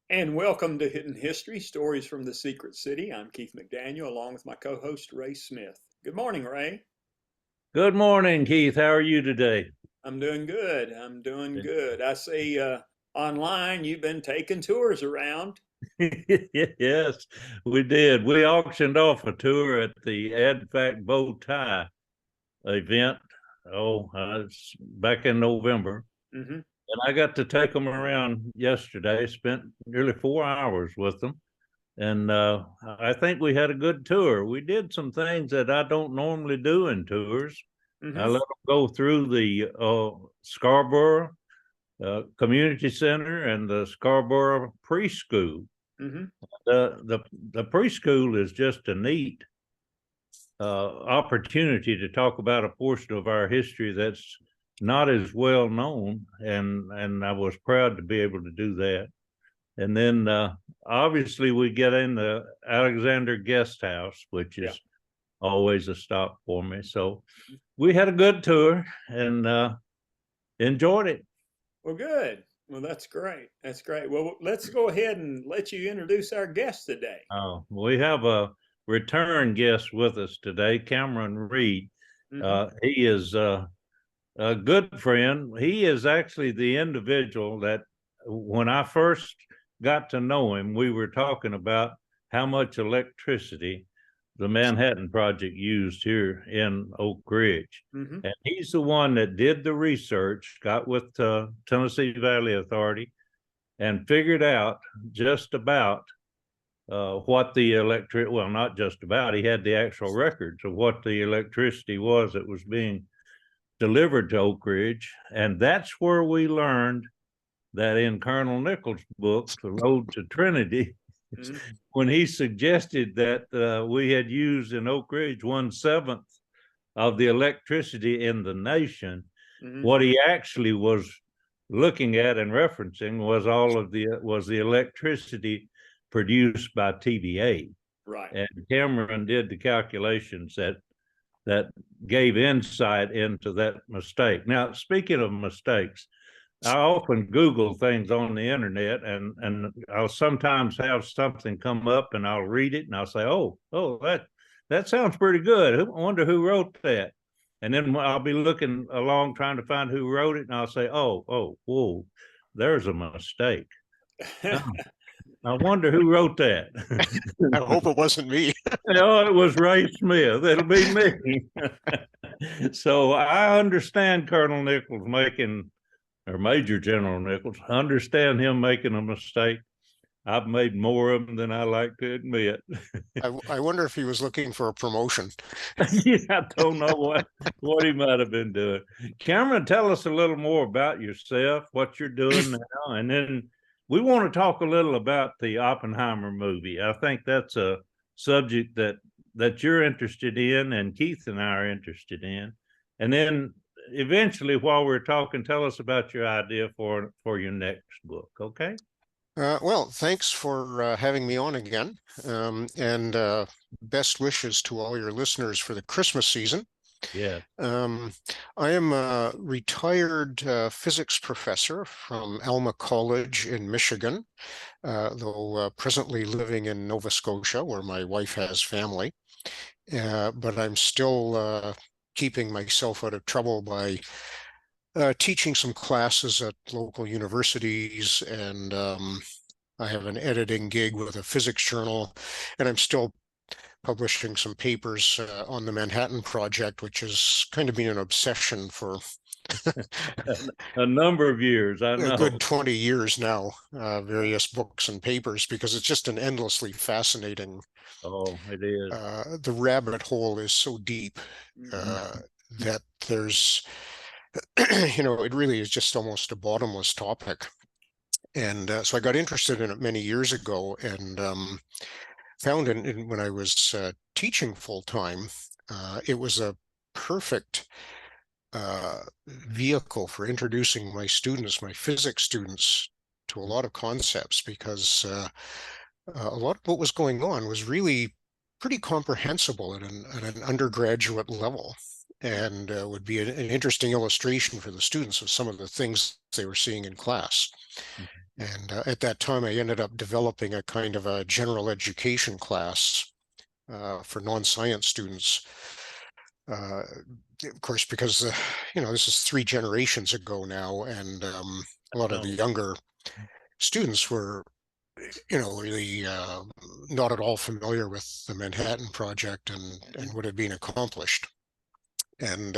And welcome to Hidden History, Stories from the Secret City. I'm Keith McDaniel, along with my co-host, Ray Smith. Good morning, Ray. Good morning, Keith. How are you today? I'm doing good. I'm doing good. I see online you've been taking tours around. Yes, we did. We auctioned off a tour at the AdFact Bow Tie event. It's back in November. Hmm. And I got to take them around yesterday, spent nearly 4 hours with them. And I think we had a good tour. We did some things that I don't normally do in tours. I Hmm. let them go through the Scarborough Community Center and the Scarborough Preschool. Hmm. The preschool is just a neat opportunity to talk about a portion of our history that's not as well known, and I was proud to be able to do that. And then obviously we get in the Alexander Guest House, which Yeah. is always a stop for me. So we had a good tour and enjoyed it. Well, good. Well, that's great. That's great. Well, let's go ahead and let you introduce our guest today. We have a return guest with us today, Cameron Reed. Hmm. He is a good friend. He is actually the individual that when I first got to know him, we were talking about how much electricity the Manhattan Project used here in Oak Ridge. Hmm. And he's the one that did the research, got with Tennessee Valley Authority, and figured out just about what the electric, well, not just about, he had the actual records of what the electricity was that was being delivered to Oak Ridge. And that's where we learned that in Colonel Nichols' book, The Road to Trinity, Hmm. when he suggested that we had used in Oak Ridge 1/7 of the electricity in the nation, Hmm. what he actually was looking at and referencing was the electricity produced by TVA. Right. And Cameron did the calculations that gave insight into that mistake. Now, speaking of mistakes, I often Google things on the internet, and I'll sometimes have something come up, and I'll read it, and I'll say, "Oh, that sounds pretty good. I wonder who wrote that." And then I'll be looking along trying to find who wrote it, and I'll say, "Whoa, there's a mistake. Oh, I wonder who wrote that." I hope it wasn't me. No, it was Ray Smith. It'll be me. So I understand Colonel Nichols making, or Major General Nichols, I understand him making a mistake. I've made more of them than I like to admit. I wonder if he was looking for a promotion. Yeah, I don't know what he might have been doing. Cameron, tell us a little more about yourself, what you're doing now, and then we want to talk a little about the Oppenheimer movie. I think that's a subject that you're interested in, and Keith and I are interested in. And then eventually, while we're talking, tell us about your idea for your next book. Okay? Well, thanks for having me on again. And best wishes to all your listeners for the Christmas season. Yeah. Um, I am a retired physics professor from Alma College in Michigan, though presently living in Nova Scotia, where my wife has family. But I'm still keeping myself out of trouble by teaching some classes at local universities, and I have an editing gig with a physics journal, and I'm still publishing some papers on the Manhattan Project, which has kind of been an obsession for A number of years, I a know. good 20 years now, various books and papers, because it's just an endlessly fascinating, Oh, it is. the rabbit hole is so deep Hmm. uh, that there's, it really is just almost a bottomless topic. And so I got interested in it many years ago, and found when I was teaching full time, it was a perfect vehicle for introducing my students, my physics students, to a lot of concepts, because a lot of what was going on was really pretty comprehensible at an undergraduate level, and would be an interesting illustration for the students of some of the things they were seeing in class. And at that time, I ended up developing a kind of a general education class for non-science students. Of course, because this is 3 generations ago now, and a lot of the No. younger students were, really not at all familiar with the Manhattan Project and what had been accomplished. And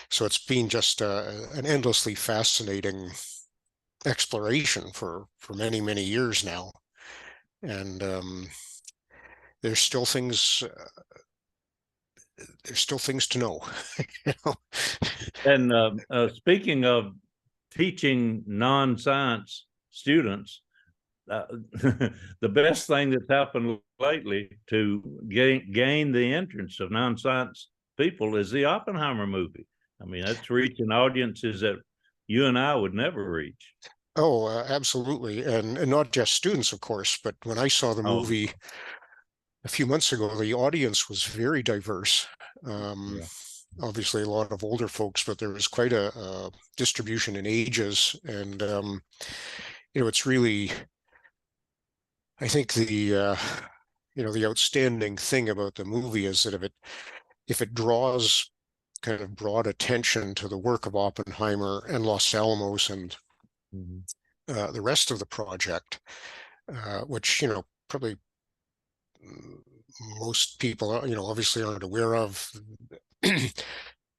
so it's been just an endlessly fascinating exploration for many, many years now. And there's still things to know. you know? And speaking of teaching non-science students, the best thing that's happened lately to gain the entrance of non-science people is the Oppenheimer movie. I mean, that's reaching audiences that you and I would never reach. Oh, absolutely. And not just students, of course, but when I saw the Oh, movie a few months ago, the audience was very diverse. Um, yeah. Obviously, a lot of older folks, but there was quite a distribution in ages. And, it's really, I think the outstanding thing about the movie is that if it draws kind of broad attention to the work of Oppenheimer and Los Alamos and Mhm. the rest of the project, which probably most people obviously aren't aware of,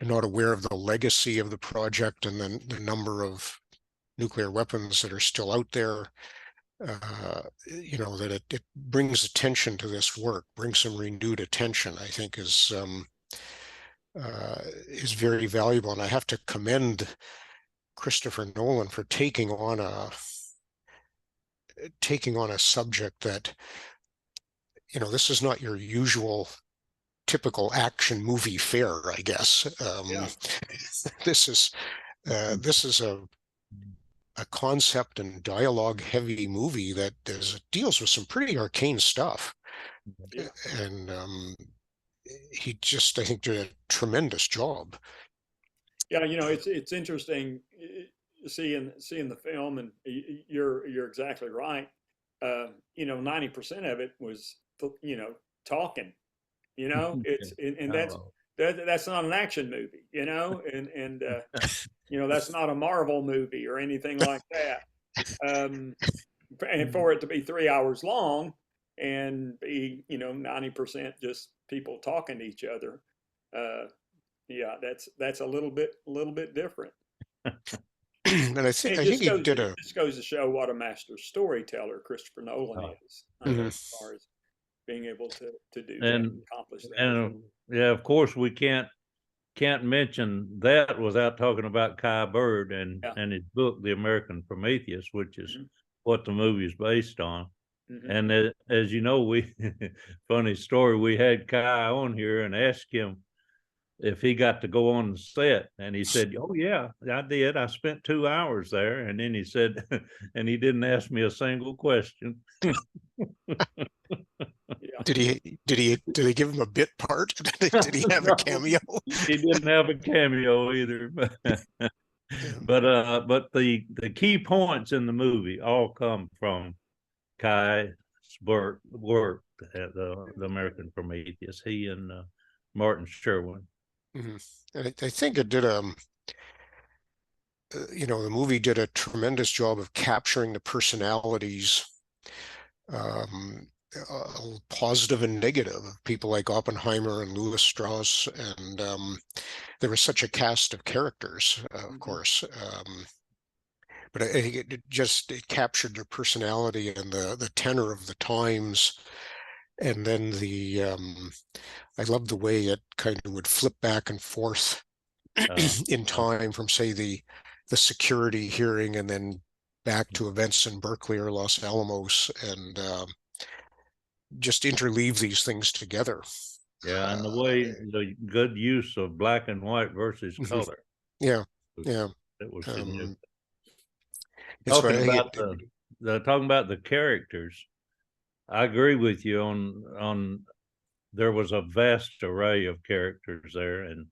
not aware of the legacy of the project and then the number of nuclear weapons that are still out there. That it brings attention to this work, brings some renewed attention, I think is very valuable. And I have to commend Christopher Nolan for taking on a subject that, this is not your usual typical action movie fare, I guess. Yeah. This is a concept and dialogue heavy movie that deals with some pretty arcane stuff. Yeah. And he just, I think, did a tremendous job. Yeah, it's interesting seeing the film, and you're exactly right. 90% of it was talking. It's and Oh, that's not an action movie, and that's not a Marvel movie or anything like that. Um, and for it to be 3 hours long and be 90% just people talking to each other, yeah, that's a little bit different. And I And think it I think just he goes did it a just goes to show what a master storyteller Christopher Nolan oh. is, mhm. as far as being able to do that, And accomplish that. and yeah, of course we can't mention that without talking about Kai Bird and Yeah. his book, The American Prometheus, which is Hmm. what the movie is based on. Hmm. And as you know, we funny story, we had Kai on here and asked him if he got to go on the set, and he said, "Oh yeah, I did. I spent 2 hours there." And then he said, and he didn't ask me a single question. Yeah. Did he give him a bit part? Did he have a No, cameo? he didn't have a cameo either. Yeah. But the key points in the movie all come from Kai's work at the American Prometheus. He and Martin Sherwin. Mhm. And I think it did the movie did a tremendous job of capturing the personalities, um, positive and negative, of people like Oppenheimer and Louis Strauss, and there was such a cast of characters, of Hmm. course. But I think it captured their personality and the tenor of the times, and then I love the way it kind of would flip back and forth Uh, in time from, say, the security hearing and then back to events in Berkeley or Los Alamos, and just interleave these things together. yeah, and the Uh, way the good use of black and white versus mhm. color Yeah, was, yeah. it was significant. Um, it's why Talking I think about talking about the characters, I agree with you on there was a vast array of characters there, and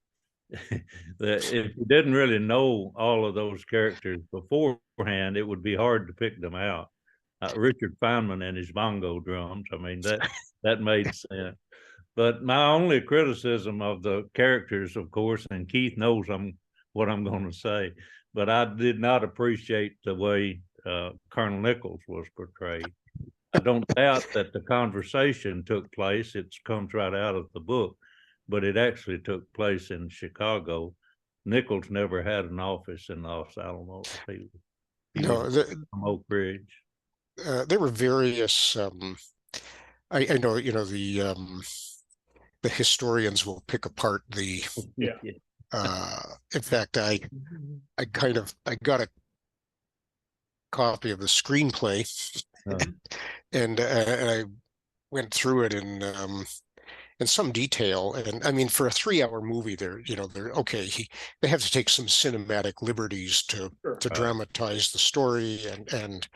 if you didn't really know all of those characters before beforehand, it would be hard to pick them out. Richard Feynman and his bongo drums. I mean, that made sense. But my only criticism of the characters, of course, and Keith knows what I'm going to say, but I did not appreciate the way Colonel Nichols was portrayed. I don't doubt that the conversation took place. It comes right out of the book, but it actually took place in Chicago. Nichols never had an office in Los Alamos. He No, was from Oak Ridge. there were various. I know, the historians will pick apart the. Yeah. In fact, I got a copy of the screenplay, and I went through it in some detail. And I mean, for a 3-hour movie, they're okay. They have to take some cinematic liberties to dramatize the story and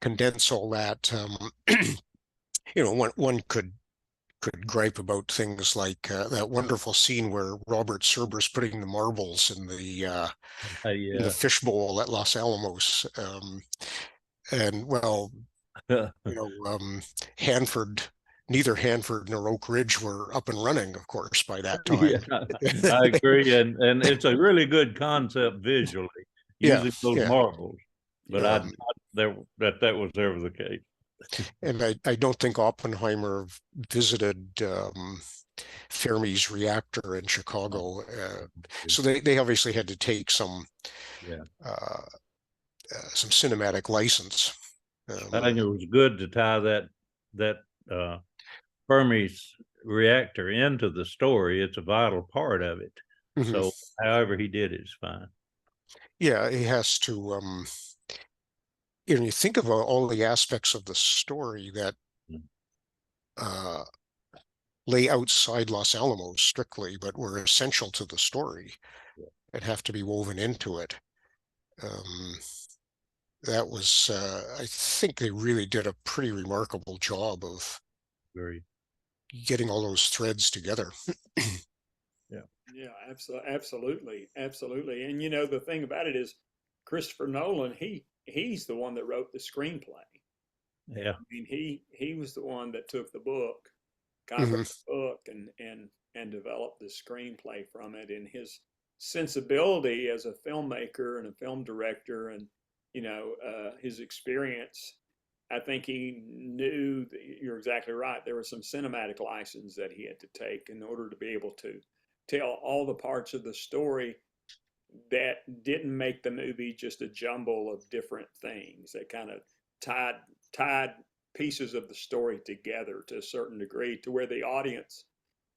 condense all that. One could gripe about things like that wonderful scene where Robert Cerberus putting the marbles in the fishbowl at Los Alamos, and well, Hanford. Neither Hanford nor Oak Ridge were up and running, of course, by that time. Yeah, I agree, and it's a really good concept visually, using those marbles. But I doubt that was ever the case. And I don't think Oppenheimer visited Fermi's reactor in Chicago, so they obviously had to take some cinematic license. I think it was good to tie that Fermi's reactor into the story. It's a vital part of it. Mm-hmm. So however he did it is fine. Yeah, he has to. You think of all the aspects of the story that lay outside Los Alamos strictly, but were essential to the story and have to be woven into it. That was, I think they really did a pretty remarkable job of getting all those threads together. Yeah, absolutely. And the thing about it is Christopher Nolan, he's the one that wrote the screenplay. Yeah. I mean, he was the one that took the book, got the book and developed the screenplay from it. And his sensibility as a filmmaker and a film director and, his experience, I think he knew that you're exactly right. There was some cinematic license that he had to take in order to be able to tell all the parts of the story that didn't make the movie just a jumble of different things that kind of tied pieces of the story together to a certain degree to where the audience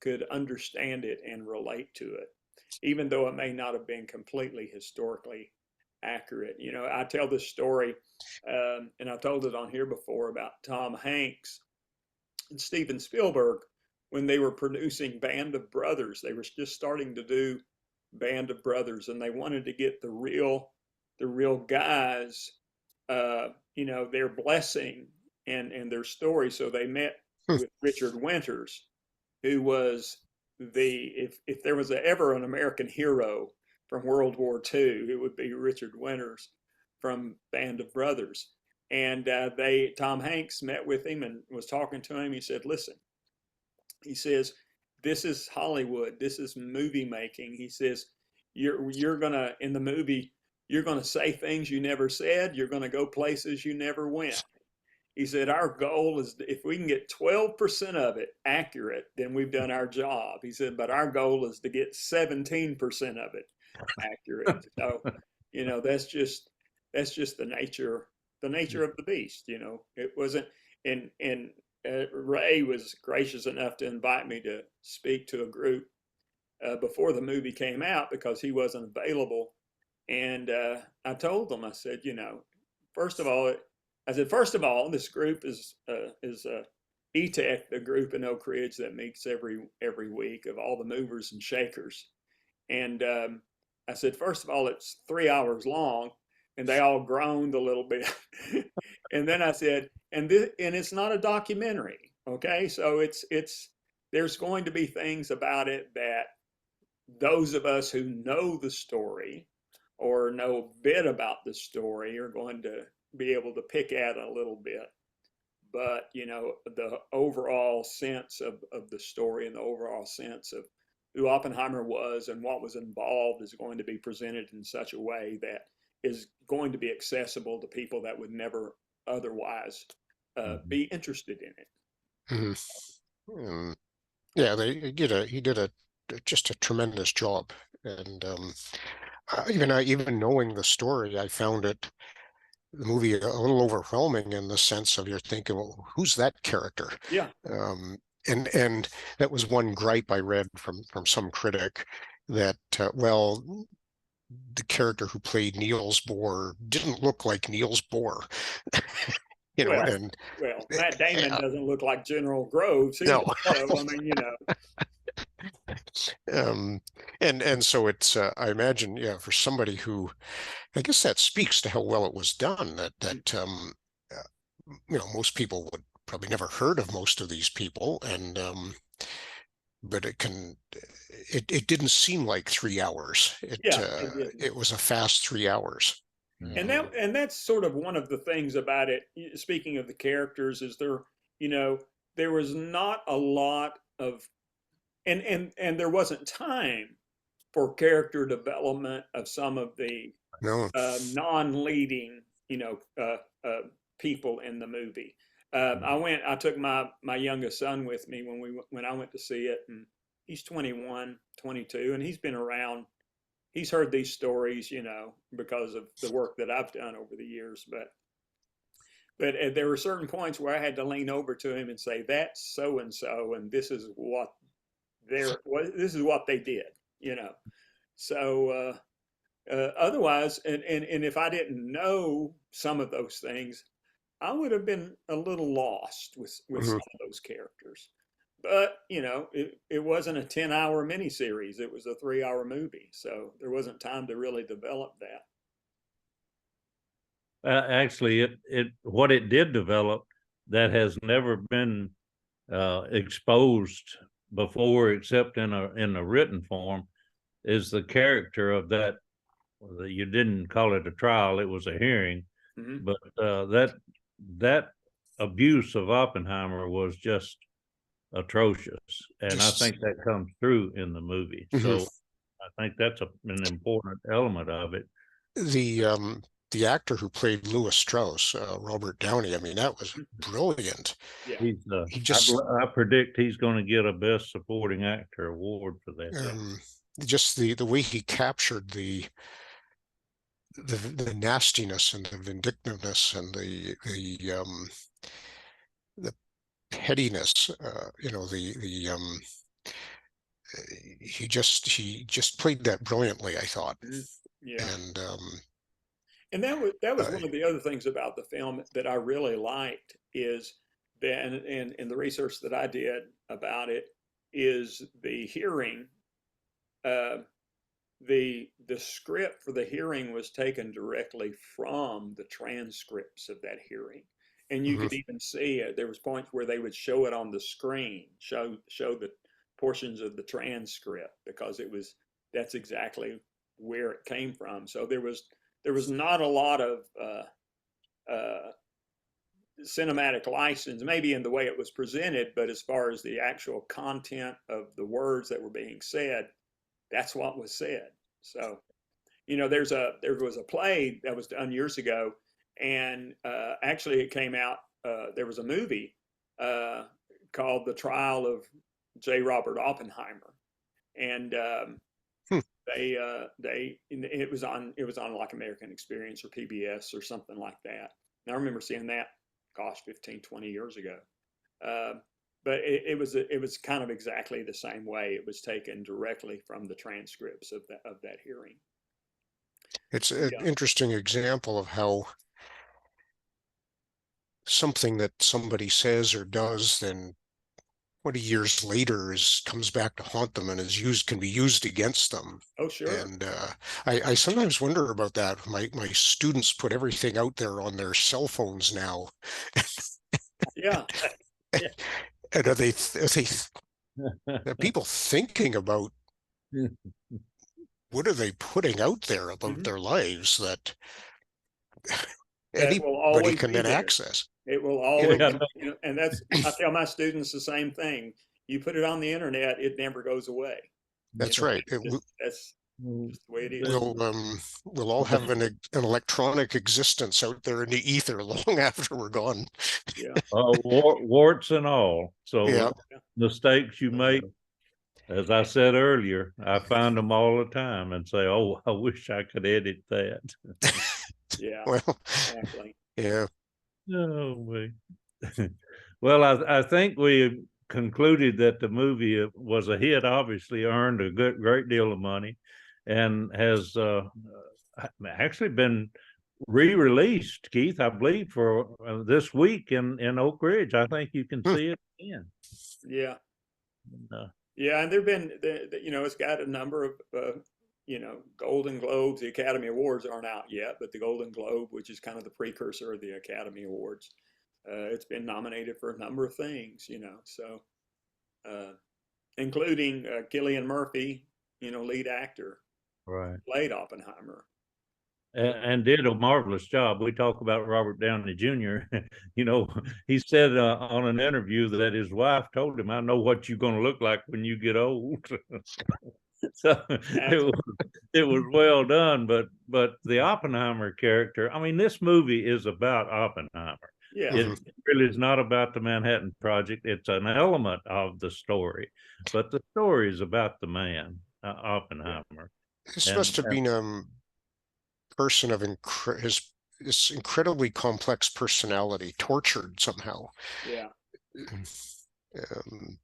could understand it and relate to it, even though it may not have been completely historically accurate. I tell this story, and I've told it on here before, about Tom Hanks and Steven Spielberg when they were producing Band of Brothers. They were just starting to do Band of Brothers, and they wanted to get the real guys, their blessing and their story. So they met with Richard Winters, who was if there was ever an American hero from World War II, it would be Richard Winters from Band of Brothers. And Tom Hanks met with him and was talking to him. He said, "Listen," he says, "this is Hollywood. This is movie making." He says, you're gonna, in the movie, you're gonna say things you never said. You're gonna go places you never went. He said, "Our goal is if we can get 12% of it accurate, then we've done our job." He said, "But our goal is to get 17% of it accurate." So, that's just the nature of the beast. It wasn't, and Ray was gracious enough to invite me to speak to a group before the movie came out because he wasn't available. And I told them, I said, first of all, this group is ETech, the group in Oak Ridge that meets every week of all the movers and shakers. And I said, first of all, it's 3 hours long, and they all groaned a little bit. And then I said, and it's not a documentary, okay? So there's going to be things about it that those of us who know the story or know a bit about the story are going to be able to pick at it a little bit. But, the overall sense of the story and the overall sense of who Oppenheimer was and what was involved is going to be presented in such a way that is going to be accessible to people that would never otherwise be interested in it. Mm. Yeah, he did a just a tremendous job. And even knowing the story, I found the movie a little overwhelming in the sense of you're thinking, well, who's that character? Yeah. And that was one gripe I read from some critic that well, the character who played Niels Bohr didn't look like Niels Bohr, Well, and Matt Damon doesn't look like General Groves either. no. So I mean, Um, and so it's I imagine, yeah, for somebody who, I guess that speaks to how well it was done, that most people would probably never heard of most of these people, and but it didn't seem like 3 hours. yeah, it didn't. It was a fast 3 hours. And that's sort of one of the things about it. Speaking of the characters, is there was not a lot of, and there wasn't time for character development of some of the No. non-leading, people in the movie. I took my youngest son with me when I went to see it, and he's 21, 22, and he's been around. He's heard these stories, because of the work that I've done over the years. But there were certain points where I had to lean over to him and say, "That's so and so, and this is what they did," So otherwise, and if I didn't know some of those things, I would have been a little lost with some of those characters. But it wasn't a 10-hour miniseries; it was a 3-hour movie, so there wasn't time to really develop that. Actually, what it did develop that has never been exposed before, except in a written form, is the character of that. You didn't call it a trial; it was a hearing. Mm-hmm. But that abuse of Oppenheimer was just atrocious, and I think that comes through in the movie. So I think that's an important element of it. The actor who played Louis Strauss, Robert Downey, I mean, that was brilliant. Yeah. He just I predict he's going to get a Best Supporting Actor award for that. Just the way he captured the nastiness and the vindictiveness and the pettiness, he just played that brilliantly, I thought. Yeah. And that was one of the other things about the film that I really liked, is that, and the research that I did about it, is the hearing. The script for the hearing was taken directly from the transcripts of that hearing, and you could even see it. There was points where they would show it on the screen, show the portions of the transcript, because that's exactly where it came from. So there was not a lot of cinematic license, maybe in the way it was presented, but as far as the actual content of the words that were being said, that's what was said. So, there was a play that was done years ago, and actually it came out. There was a movie called "The Trial of J. Robert Oppenheimer," and it was on like American Experience or PBS or something like that. And I remember seeing that, gosh, 15, 20 years ago. But it was kind of exactly the same way. It was taken directly from the transcripts of that hearing. It's an interesting example of how something that somebody says or does, then 20 years later comes back to haunt them and can be used against them. Oh, sure. And I sometimes wonder about that. My students put everything out there on their cell phones now. Yeah. And are people thinking about what are they putting out there about Mhm. their lives that That will anybody always can be then there. access? It will You know, always, Yeah, and that's, I tell my students the same thing. You put it on the internet, it never goes away. that's right. That's no, just the way it is. We'll we'll all have an electronic existence out there in the ether long after we're gone. Yeah. warts and all. So Yeah. mistakes you make, as I said earlier, I find them all the time and say, "Oh, I wish I could edit that." Yeah. Well, Exactly. yeah. Oh, wait. Well, I think we concluded that the movie was a hit. Obviously, earned a great deal of money, and has actually been re-released, Keith, I believe, for this week in Oak Ridge. I think you can Hmm. see it again. Yeah. Uh, Yeah. And there've been, it's got a number of, Golden Globes. The Academy Awards aren't out yet, but the Golden Globe, which is kind of the precursor of the Academy Awards, it's been nominated for a number of things, so, uh, including Cillian Murphy, lead actor, right. played Oppenheimer. And did a marvelous job. We talk about Robert Downey Jr. He said on an interview that his wife told him, "I know what you're going to look like when you get old." So it was well done. But the Oppenheimer character, I mean, this movie is about Oppenheimer. Yeah. Mhm. It really is not about the Manhattan Project. It's an element of the story, but the story is about the man, Yeah. Oppenheimer. This And must have been person of his this incredibly complex personality, tortured somehow. Yeah. Um,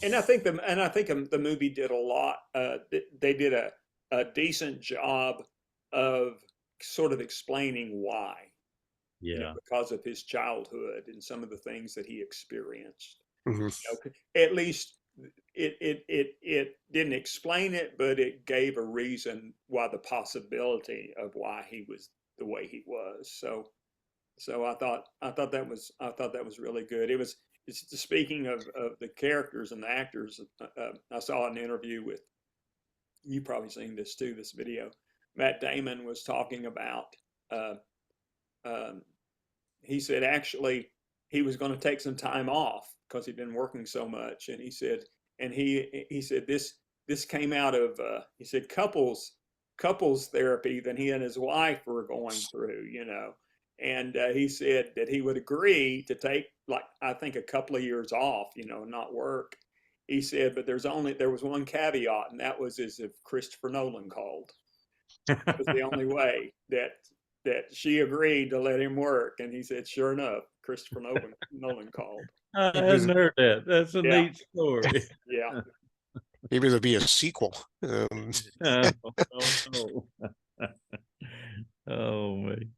And I think the movie did a lot. They did a decent job of sort of explaining why, yeah, because of his childhood and some of the things that he experienced. mhm. At least it didn't explain it, but it gave a reason why, the possibility of why he was the way he was. So I thought that was really good. It's speaking of the characters and the actors. I saw an interview with, you probably seen this too, this video. Matt Damon was talking about. Uh, um, he said actually he was going to take some time off because he'd been working so much, and he said this came out of, he said, couples therapy that he and his wife were going through, and he said that he would agree to take, like, I think a couple of years off, not work. He said, but there was one caveat, and that was as if Christopher Nolan called. That was the only way that she agreed to let him work. And he said, sure enough, Christopher Nolan called. I Maybe hadn't heard that. That's a Yeah, neat story. yeah, maybe there'll be a sequel. Oh, no. Oh man.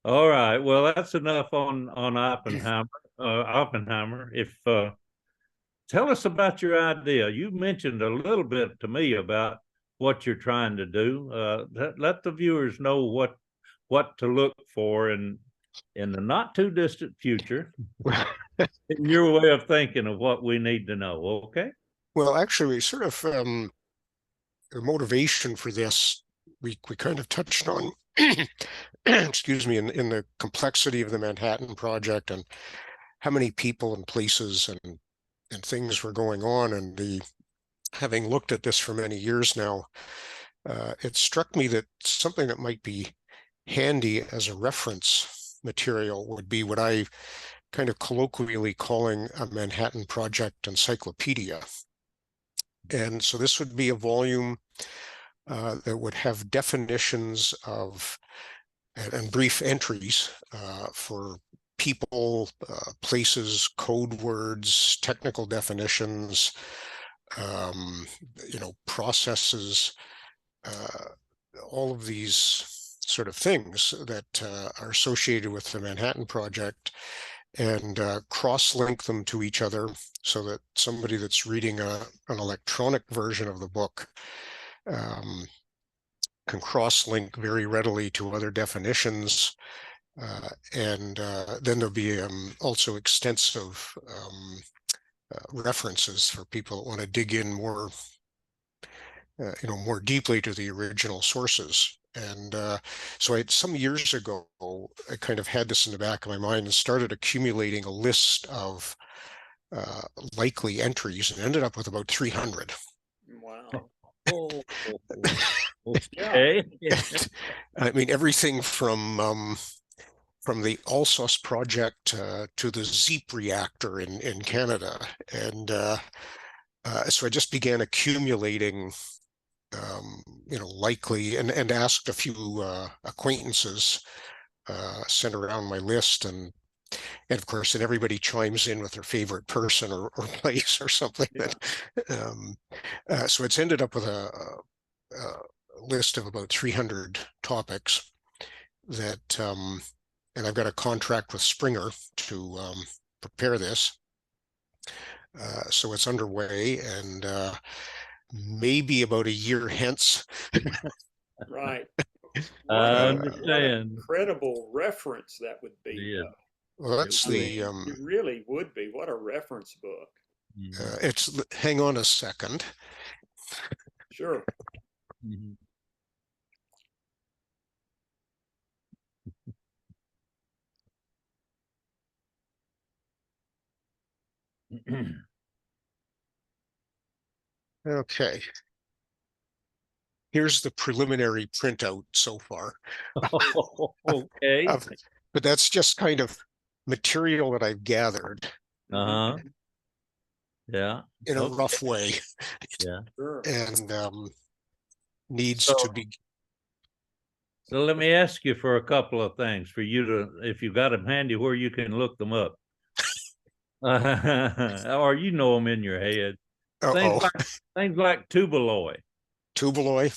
All right. Well, that's enough on Oppenheimer. Oppenheimer. If Tell us about your idea. You mentioned a little bit to me about what you're trying to do. Let the viewers know what to look for in the not too distant future, in your way of thinking of what we need to know. Okay. Well, actually, sort of the motivation for this, we kind of touched on, excuse me, in the complexity of the Manhattan Project and how many people and places and things were going on. And having looked at this for many years now, it struck me that something that might be handy as a reference material would be what I kind of colloquially calling a Manhattan Project encyclopedia. And so this would be a volume that would have definitions of and brief entries for people, places, code words, technical definitions, um, processes, uh, all of these sort of things that are associated with the Manhattan Project, and cross-link them to each other so that somebody that's reading an electronic version of the book can cross-link very readily to other definitions. And then there'll be also extensive references for people that want to dig in more more deeply to the original sources. And so some years ago, I kind of had this in the back of my mind and started accumulating a list of likely entries and ended up with about 300. Wow. Oh, Yeah. okay. I mean, everything from the Alsos project to the ZEEP reactor in Canada. And so I just began accumulating, likely, and asked a few acquaintances, sent around my list, and of course, then everybody chimes in with their favorite person or place or something. Yeah. So it's ended up with a list of about 300 topics that, and I've got a contract with Springer to prepare this. So it's underway, and maybe about a year hence. Right. I What an understand. incredible reference that would be, Yeah. though. Well, It that's I would. the mean, it really would be. What a reference book. Mhm. it's hang on a second. Sure. Mhm. Okay, here's the preliminary printout so far. Okay. Of, but that's just kind of material that I've gathered Mhm. Uh-huh. Yeah. in a Okay. rough way Yeah. Sure. and needs So, to be. so let me ask you for a couple of things for you to, if you got them handy, where you can look them up, or you know them in your head. Things Uh-oh, like things like tubaloid. tubaloy.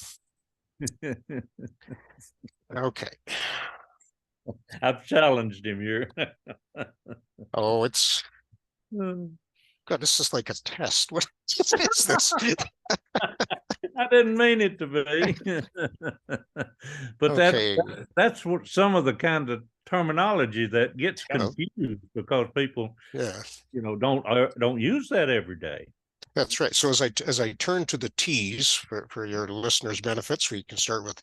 Okay. I've challenged him here. Oh, it's God, this is like a test. What is this? I didn't mean it to be. But Okay. that's what some of the kind of terminology that gets Oh, confused because people, yeah, don't use that every day. that's right. So as I turn to the T's for your listeners' benefits, we can start with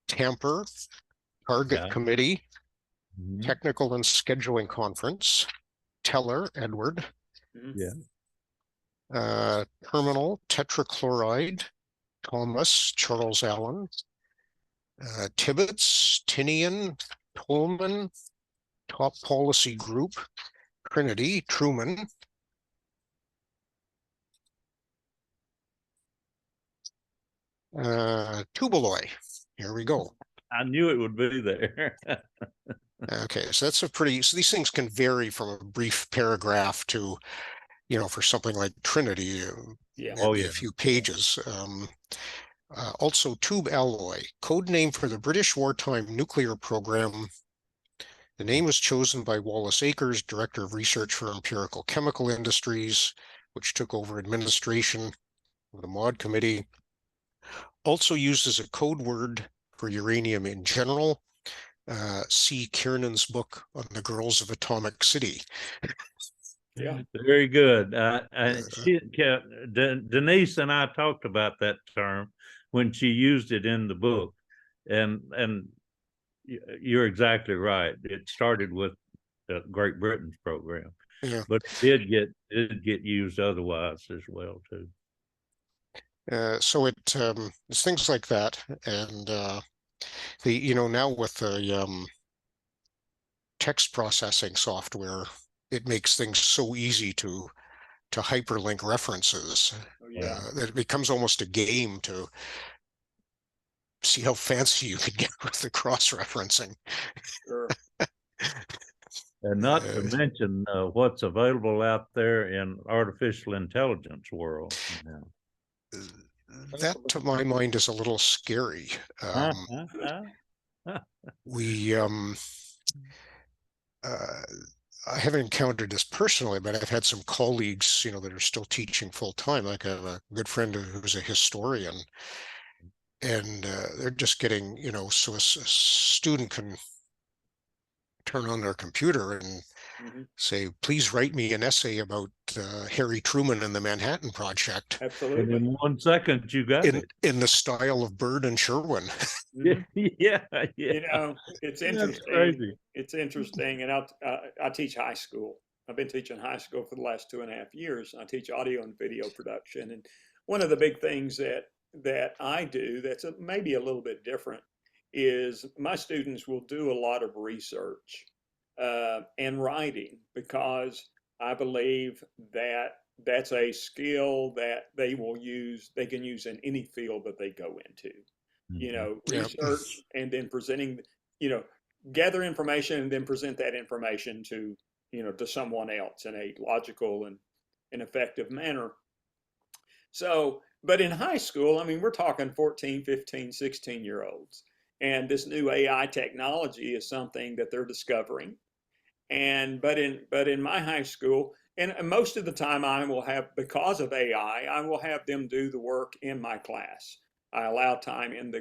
tamper, target Yeah. committee, Mhm. technical and scheduling conference, teller, Edward, Mhm. Yeah. terminal, tetrachloride, Thomas, Charles Allen, Tibbets, Tinian, Tolman, top policy group, Trinity, Truman, Tubaloy. Here we go. I knew it would be there. Okay, so that's a pretty, so these things can vary from a brief paragraph to, for something like Trinity, Yeah. Oh maybe a yeah. few pages. Also, tube alloy, code name for the British wartime nuclear program. The name was chosen by Wallace Akers, Director of Research for Empirical Chemical Industries, which took over administration of the Maud Committee. Also used as a code word for uranium in general. See Kiernan's book on the girls of Atomic City. Yeah. Very good. Uh, Denise and I talked about that term when she used it in the book, and you're exactly right. It started with Great Britain's program, yeah. but it did get used otherwise as well too. So it's things like that, and now with the text processing software, it makes things so easy to hyperlink references Oh, yeah. that it becomes almost a game to see how fancy you can get with the cross-referencing. Sure. And not to Uh, mention what's available out there in artificial intelligence world now. that, to my mind, is a little scary. We uh, I haven't encountered this personally, but I've had some colleagues, that are still teaching full time. Like I have a good friend who's a historian, and they're just getting, so a student can turn on their computer and say, please write me an essay about Harry Truman and the Manhattan Project. Absolutely. And in 1 second, you got it. In the style of Byrd and Sherwin. Yeah, yeah. You know, it's That's interesting. crazy. It's interesting, and I teach high school. I've been teaching high school for the last 2.5 years. I teach audio and video production, and one of the big things that I do that's maybe a little bit different is my students will do a lot of research and writing, because I believe that that's a skill that they can use in any field that they go into. You know, Yeah. research and then presenting, you know, gather information and then present that information to, to someone else in a logical and effective manner. So, but in high school, I mean, we're talking 14, 15, 16-year-olds. And this new AI technology is something that they're discovering. And but in my high school, and most of the time I will have, because of AI, I will have them do the work in my class. I allow time in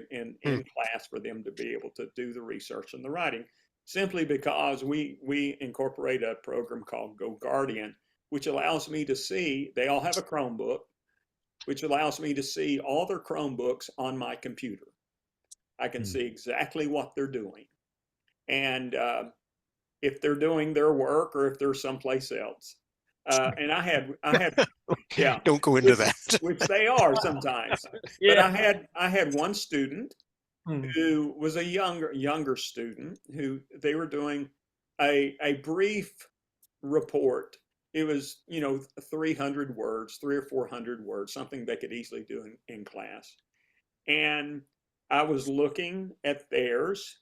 class for them to be able to do the research and the writing, simply because we incorporate a program called Go Guardian, which allows me to see, they all have a Chromebook, which allows me to see all their Chromebooks on my computer. I can see exactly what they're doing. And if they're doing their work or if they're someplace else. And I had, yeah, Don't go into that. which they are sometimes. Yeah. But I had one student who was a younger student who they were doing a brief report. It was, 300 words, 300 or 400 words, something they could easily do in class. And I was looking at theirs,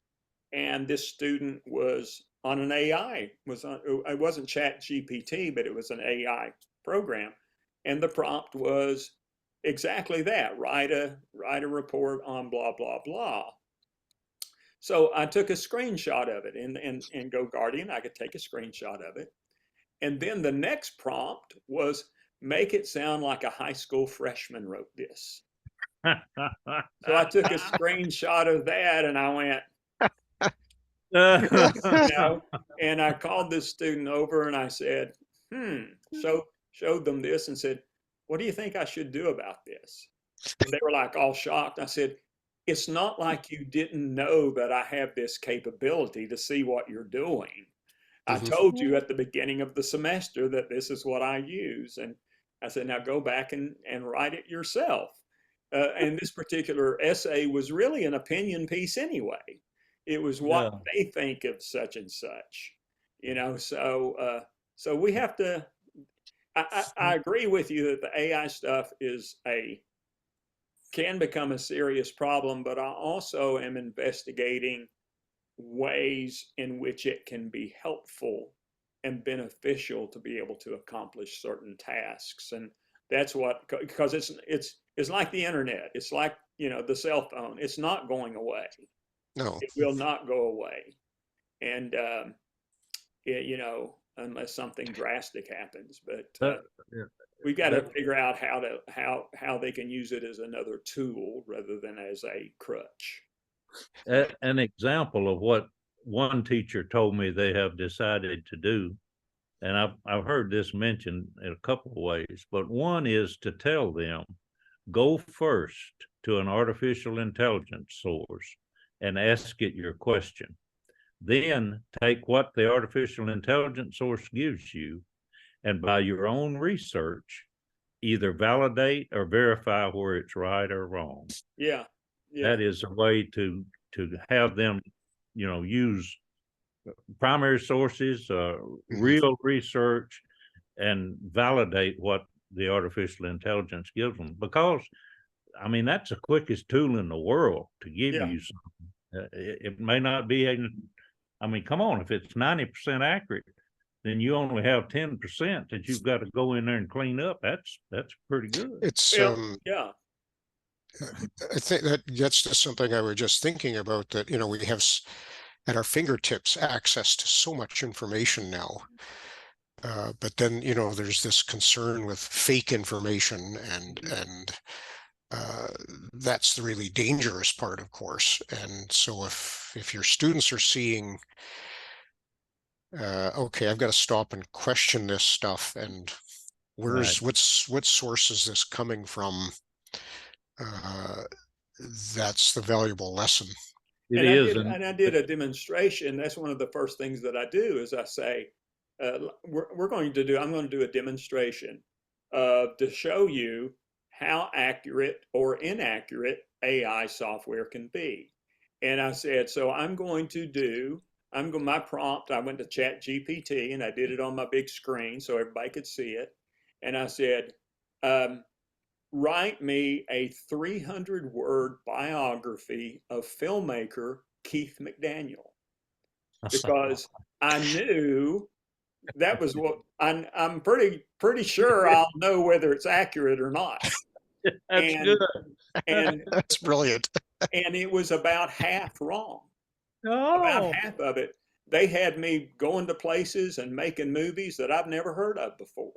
and this student was on an AI, it wasn't Chat GPT, but it was an AI program. And the prompt was exactly that: write a report on blah, blah, blah. So I took a screenshot of it in Go Guardian. I could take a screenshot of it. And then the next prompt was, make it sound like a high school freshman wrote this. So I took a screenshot of that and I went, and I called this student over and I said, showed them this and said, what do you think I should do about this? And they were like all shocked. I said, it's not like you didn't know that I have this capability to see what you're doing. I told you at the beginning of the semester that this is what I use. And I said, now go back and write it yourself. And this particular essay was really an opinion piece anyway. It was what they think of such and such, so we have to, I agree with you that the AI stuff can become a serious problem, but I also am investigating ways in which it can be helpful and beneficial to be able to accomplish certain tasks. And that's what, because it's like the internet. It's like, the cell phone. It's not going away. No, it will not go away. And, unless something drastic happens, but we've got to figure out how they can use it as another tool rather than as a crutch. An example of what one teacher told me they have decided to do, and I've heard this mentioned in a couple of ways, but one is to tell them, go first to an artificial intelligence source and ask it your question. Then take what the artificial intelligence source gives you, and by your own research, either validate or verify where it's right or wrong. Yeah. That is a way to have them, use primary sources, real research, and validate what the artificial intelligence gives them. Because, I mean, that's the quickest tool in the world to give you something. It may not be, come on, if it's 90% accurate, then you only have 10% that you've got to go in there and clean up. That's pretty good. It's yeah. I think that gets to something I was just thinking about, that we have at our fingertips access to so much information now. But then there's this concern with fake information, and that's the really dangerous part, of course. And so if your students are seeing Okay, I've got to stop and question this stuff. And Right. what source is this coming from? Uh, that's the valuable lesson. It is, And I did a demonstration. That's one of the first things that I do is I say, we're going to do, I'm going to do a demonstration to show you how accurate or inaccurate AI software can be. And I said, so my prompt, I went to Chat GPT and I did it on my big screen so everybody could see it. And I said, um, write me a 300-word biography of filmmaker Keith McDaniel, because I knew that was what I'm pretty sure I'll know whether it's accurate or not. that's good. And and That's brilliant. and it was about half wrong. About Oh, half of it, they had me going to places and making movies that I've never heard of before.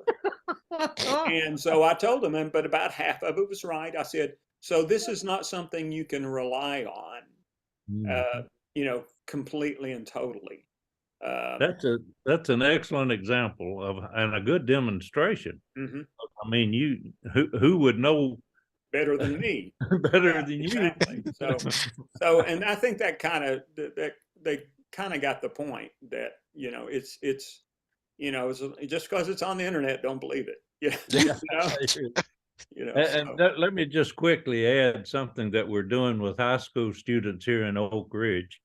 And so I told them, but about half of it was right. I said, so this is not something you can rely on, mm. uh, completely and totally. Um, That's an excellent example of and a good demonstration. mhm, I mean, who would know better than me. better Yeah, than you? exactly. So, and I think that that they kind of got the point that, it's just because it's on the internet, don't believe it. Yeah. Yeah. And So, let me just quickly add something that we're doing with high school students here in Oak Ridge.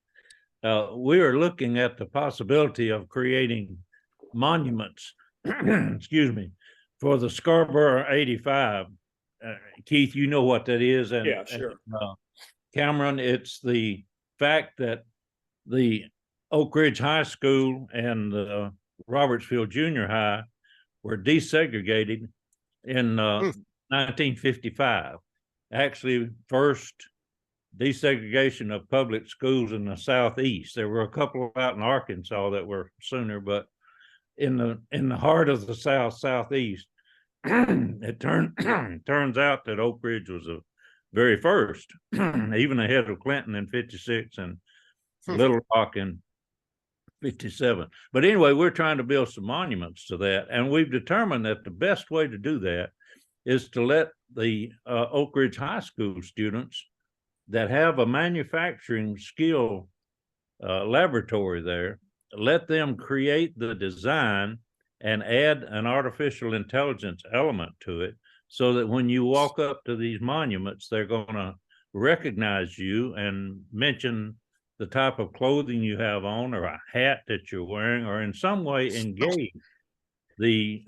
We are looking at the possibility of creating monuments, excuse me, for the Scarborough 85. Keith, you know what that is, yeah, sure. Cameron, it's the fact that the Oak Ridge High School and Robertsville Junior High were desegregated in Hmm. 1955. Actually, first desegregation of public schools in the Southeast. There were a couple out in Arkansas that were sooner, but in the heart of the Southeast, it turns out that Oak Ridge was the very first, even ahead of Clinton in '56 and Hmm. Little Rock in '57. But anyway, we're trying to build some monuments to that, and we've determined that the best way to do that is to let the Oak Ridge High School students that have a manufacturing skill laboratory there, let them create the design and add an artificial intelligence element to it so that when you walk up to these monuments, they're going to recognize you and mention the type of clothing you have on or a hat that you're wearing, or in some way engage the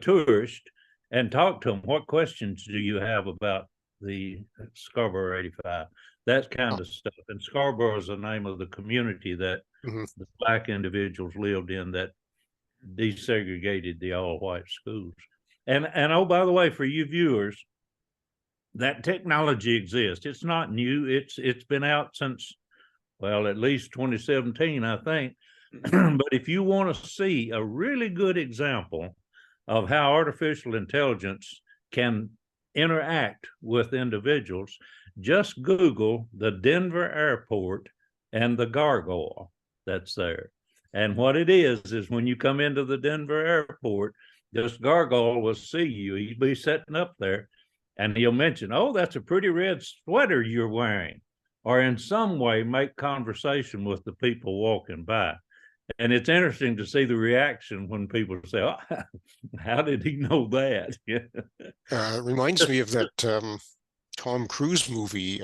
tourist and talk to them. What questions do you have about the Scarborough 85? That kind of stuff. And Scarborough is the name of the community that Mhm. the Black individuals lived in that desegregated the all-white schools. And oh, by the way, for you viewers, that technology exists. It's not new. It's been out since, well, at least 2017, I think. But if you want to see a really good example of how artificial intelligence can interact with individuals, just Google the Denver airport and the gargoyle that's there. And what it is when you come into the Denver airport, this gargoyle will see you. He'll be sitting up there and he'll mention, oh, that's a pretty red sweater you're wearing, or in some way make conversation with the people walking by. And it's interesting to see the reaction when people say, oh, how did he know that? It reminds me of that Tom Cruise movie,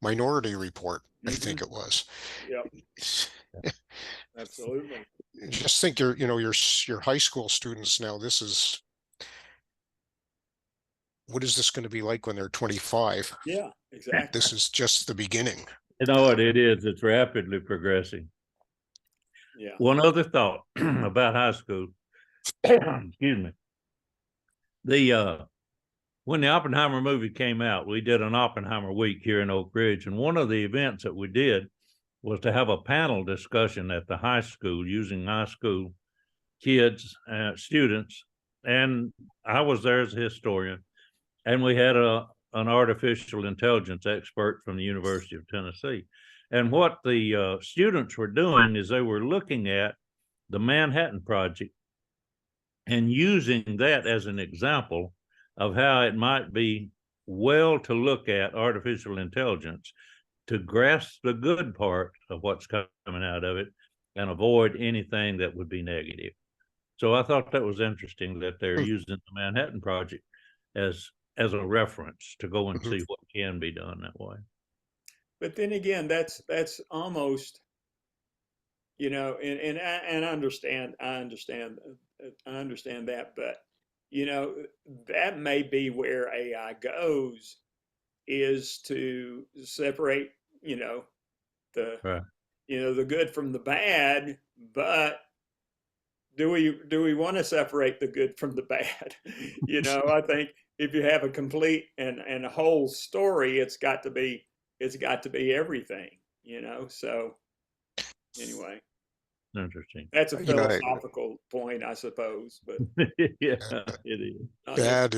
Minority Report, I Mhm. think it was. Yep, absolutely. Just think your high school students now, what is this going to be like when they're 25? Yeah, exactly. This is just the beginning. You know what it is? It's rapidly progressing. Yeah. One other thought about high school. Excuse me. When the Oppenheimer movie came out, we did an Oppenheimer week here in Oak Ridge, and one of the events that we did was to have a panel discussion at the high school using high school kids, students, and I was there as a historian, and we had an artificial intelligence expert from the University of Tennessee. And what the students were doing is they were looking at the Manhattan Project and using that as an example of how it might be well to look at artificial intelligence to grasp the good part of what's coming out of it and avoid anything that would be negative. So I thought that was interesting that they're using the Manhattan Project as a reference to go and see what can be done that way. But then again, that's almost, and I understand that, but that may be where AI goes, is to separate, the Right. the good from the bad. But do we want to separate the good from the bad? I think if you have a complete and a whole story, it's got to be everything. So anyway, Interesting. that's a You know, philosophical point, I suppose, but Yeah, it is. bad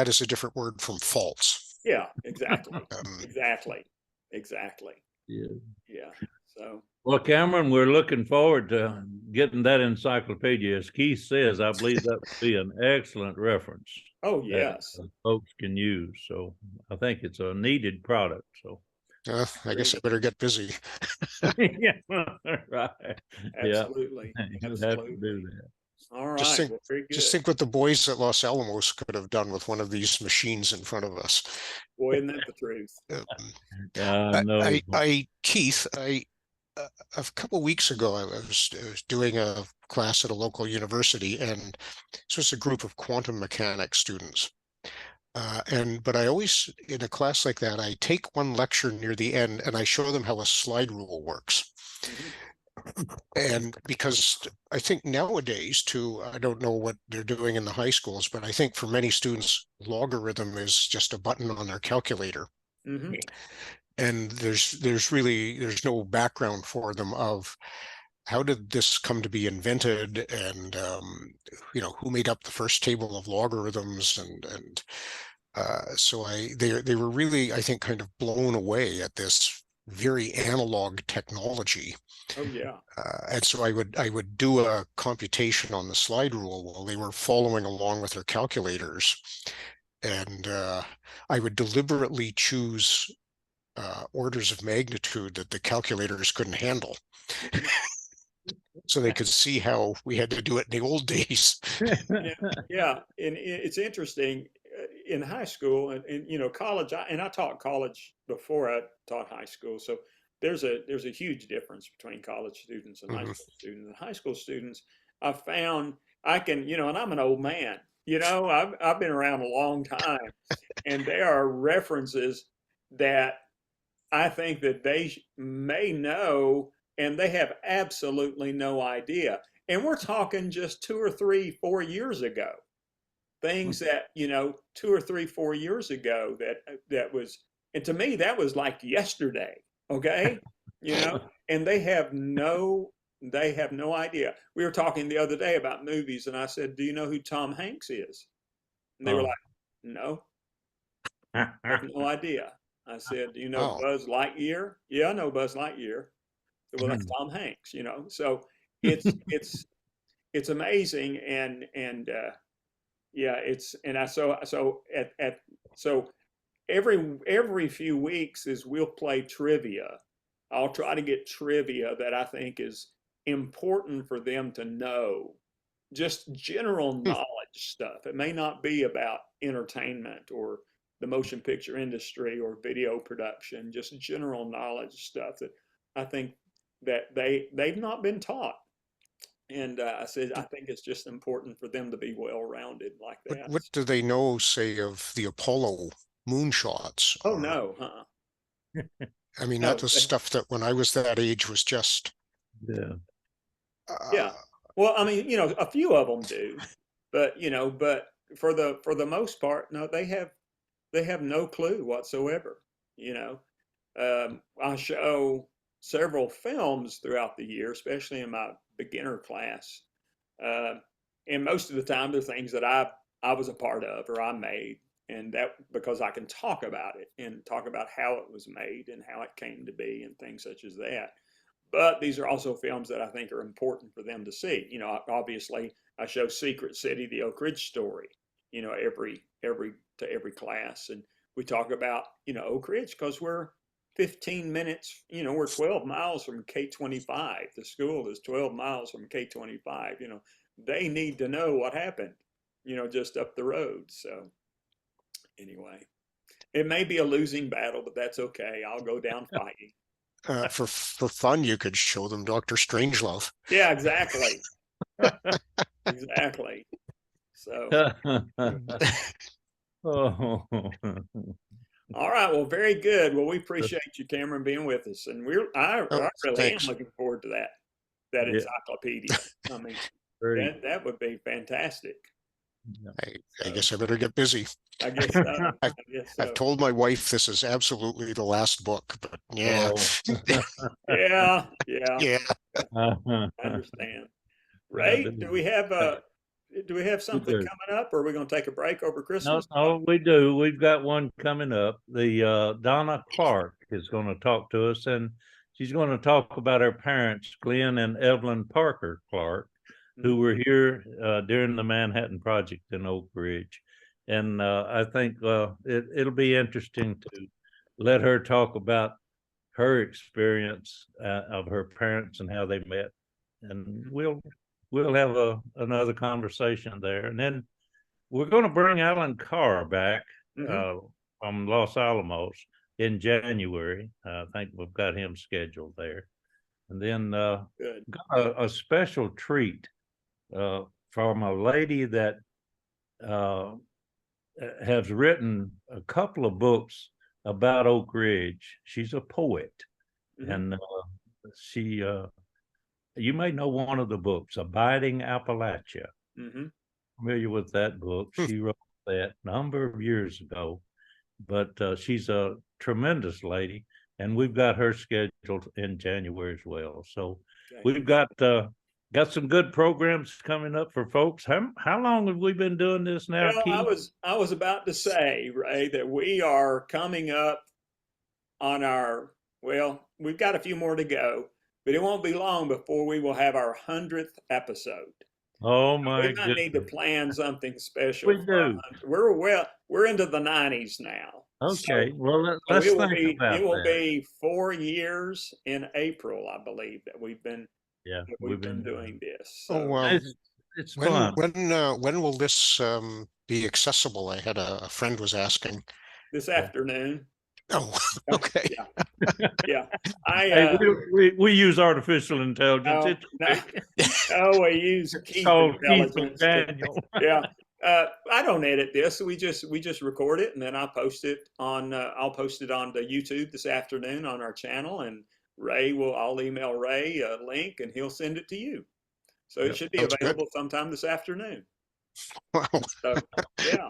is a different word from false. Yeah, exactly, Um, exactly. Yeah. Yeah. So Well, Cameron, we're looking forward to getting that encyclopedia. As Keith says, I believe that would be an excellent reference oh that yes, folks can use. So I think it's a needed product. So I guess I better get busy. yeah, right. Yeah, absolutely, you have to do absolutely. that. All Just right. think, Well, very just good. think what the boys at Los Alamos could have done with one of these machines in front of us. Boy, isn't that the truth? Um, No. Keith, a couple of weeks ago, I was doing a class at a local university, and this was a group of quantum mechanics students. But I always, in a class like that, I take one lecture near the end and I show them how a slide rule works. Mhm. And because I think nowadays, too, I don't know what they're doing in the high schools, but I think for many students, logarithm is just a button on their calculator. Mhm. And there's no background for them of how did this come to be invented, and who made up the first table of logarithms, and so they were really, I think, kind of blown away at this very analog technology. Oh yeah. And so I would do a computation on the slide rule while they were following along with their calculators, and I would deliberately choose orders of magnitude that the calculators couldn't handle, Mhm. so they could see how we had to do it in the old days. Yeah, yeah, and it's interesting in high school and college. I taught college before I taught high school, so there's a huge difference between college students and high Mhm. school students. And high school students, I found I can, and I'm an old man. I've been around a long time, and there are references that I think that they may know, and they have absolutely no idea. And we're talking just 2 or 3, 4 years ago. Things that 2 or 3, 4 years ago that was, and to me that was like yesterday. Okay, and they have no idea. We were talking the other day about movies, and I said, "Do you know who Tom Hanks is?" And they were Oh. like, "No, I have no idea." I said, "Do you know Oh, Buzz Lightyear?" "Yeah, I know Buzz Lightyear." Well, that's Tom Hanks. So it's amazing, and yeah, it's and I so at so every few weeks is we'll play trivia. I'll try to get trivia that I think is important for them to know, just general hmm. knowledge stuff. It may not be about entertainment or the motion picture industry or video production, just general knowledge stuff that I think that they've not been taught. And I said, I think it's just important for them to be well rounded like that. What do they know, say, of the Apollo moonshots? Oh Or, no, I mean, that no, was stuff that when I was that age was just, Yeah. yeah. uh, Well, I mean, a few of them do, but for the most part, no, they have no clue whatsoever. You know, I show several films throughout the year, especially in my beginner class, uh, and most of the time they're things that I was a part of or I made. and that because I can talk about it and talk about how it was made and how it came to be and things such as that. But these are also films that I think are important for them to see. You know, obviously I show Secret City, the Oak Ridge Story, you know, every class, and we talk about, you know, Oak Ridge because we're 15 minutes, you know, we're 12 miles from K-25. The school is 12 miles from K-25. You know, they need to know what happened, you know, just up the road. So anyway, it may be a losing battle, but that's okay. I'll go down fighting. For fun, you could show them Dr. Strangelove. Yeah, exactly. Exactly. So, Oh, all right. Well, very good. Well, we appreciate you, Cameron, being with us, and I Oh, really am thanks. looking forward to that yeah, encyclopedia. I mean, very, that would be fantastic. I So, guess I better get busy. I guess so. I've, I guess I've so. told my wife this is absolutely the last book, but yeah, oh. Yeah, yeah. yeah. I understand. Ray, do we have We something do. coming up, or are we going to take a break over No, Christmas? no, we do. We've got one coming up. The Donna Clark is going to talk to us, and she's going to talk about her parents, Glenn and Evelyn Parker Clark, who were here during the Manhattan Project in Oak Ridge. And I think it'll be interesting to let her talk about her experience of her parents and how they met. And we'll have another conversation there. And then we're going to bring Alan Carr back Mm-hmm. from Los Alamos in January. I think we've got him scheduled there. And then Good. got a special treat from a lady that has written a couple of books about Oak Ridge. She's a poet, Mm-hmm. and she you may know one of the books, Abiding Appalachia. Mm-hmm. Familiar with that book? She wrote that a number of years ago, but she's a tremendous lady, and we've got her scheduled in January as well. So Okay. we've got some good programs coming up for folks. How long have we been doing this now, Well, Keith? I was about to say, Ray, that we are coming up on our, well, we've got a few more to go, but it won't be long before we will have our 100th episode. Oh We my might need to goodness, plan something special we for our do. 100. We're into the 90s now. Okay, well So let's think it about will that. be 4 years in April, I believe, Yeah, that we've we've been been doing. doing this. Oh, So It's fun. when will this be accessible? I had a friend was asking. this afternoon, Oh, okay. yeah, yeah. Hey, we use artificial intelligence. No, It's no, quick. no, we use It's Keith called Keith intelligence to, McDaniel. yeah. I don't edit this. We just record it and then I'll post it on the YouTube this afternoon on our channel, and I'll email Ray a link and he'll send it to you. So it Yep. should be Sounds good. available sometime this afternoon. Wow. So yeah.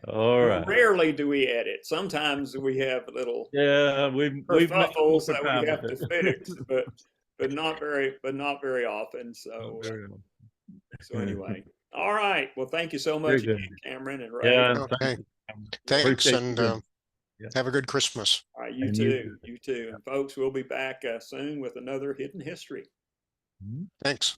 All right. Rarely do we edit. Sometimes we have little Yeah, we've made kerfuffles that we time have with to it. fix, but not very often. So anyway, all right. Well, thank you so Very much good. again, Cameron and Ray. Yeah, and Okay. thank you. Thanks, Appreciate and you. Yeah. have a good Christmas. All right, you And you too. too. You too. And folks, we'll be back soon with another Hidden History. Mhm. Thanks.